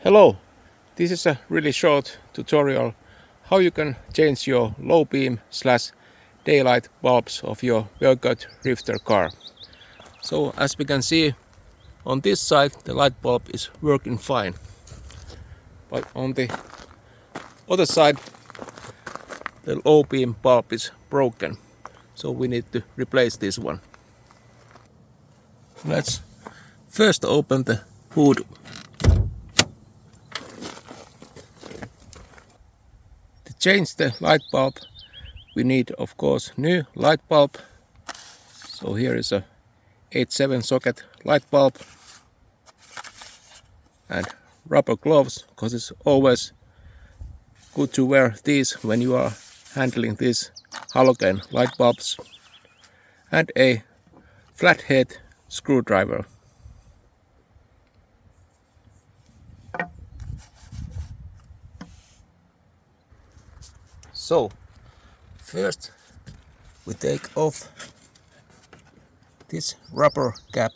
Hello, this is a really short tutorial how you can change your low beam slash daylight bulbs of your Peugeot drifter car. So as we can see on this side the light bulb is working fine, but on the other side the low beam bulb is broken, so we need to replace this one. Let's first open the hood. To change the light bulb we need of course new light bulb. So here is a 8/7 socket light bulb and rubber gloves, because it's always good to wear these when you are handling these halogen light bulbs, and a flathead screwdriver. So first we take off this rubber cap.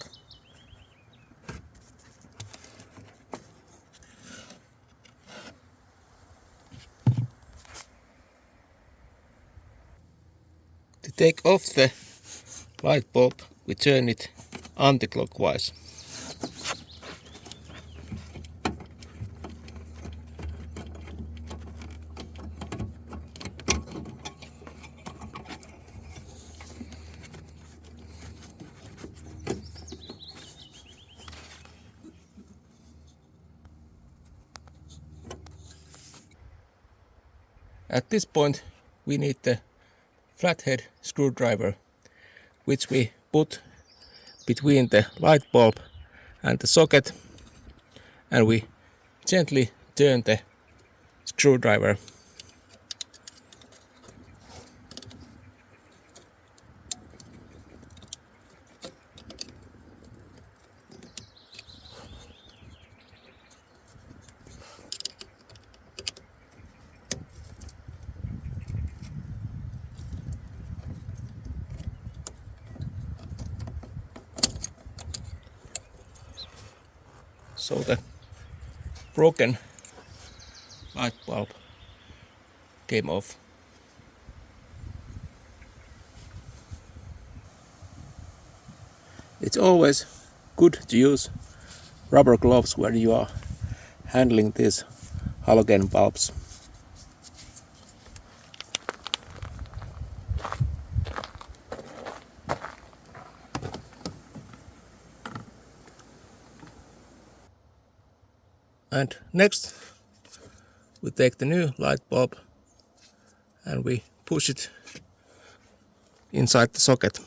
To take off the light bulb we turn it anti-clockwise. At this point we need the flathead screwdriver, which we put between the light bulb and the socket, and we gently turn the screwdriver. So the broken light bulb came off. It's always good to use rubber gloves when you are handling these halogen bulbs. And next we take the new light bulb and we push it inside the socket.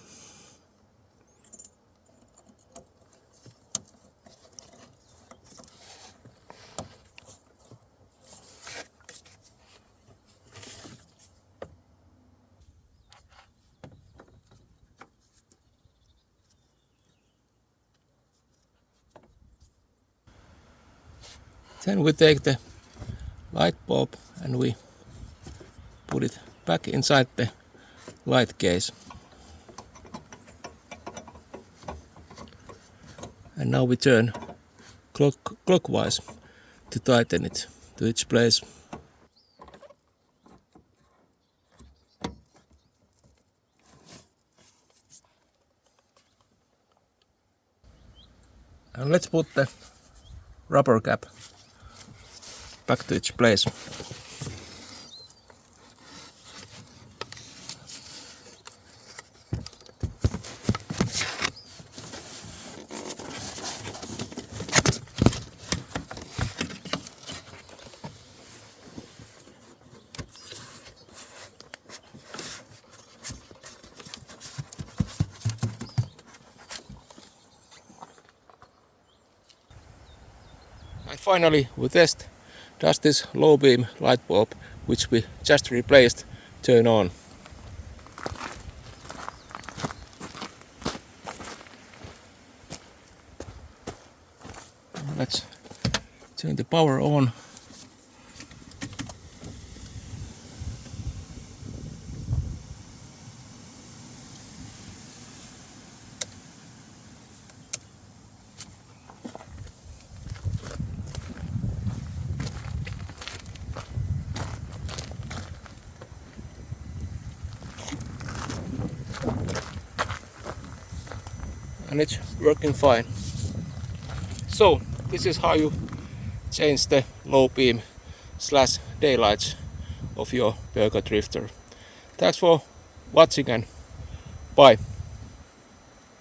Then we take the light bulb and we put it back inside the light case. And now we turn clockwise to tighten it to its place. And let's put the rubber cap back to its place. And finally we test, does this low beam light bulb, which we just replaced, turn on. Let's turn the power on. and it's working fine. So this is how you change the low beam slash daylights of your Peugeot Drifter. Thanks for watching and bye.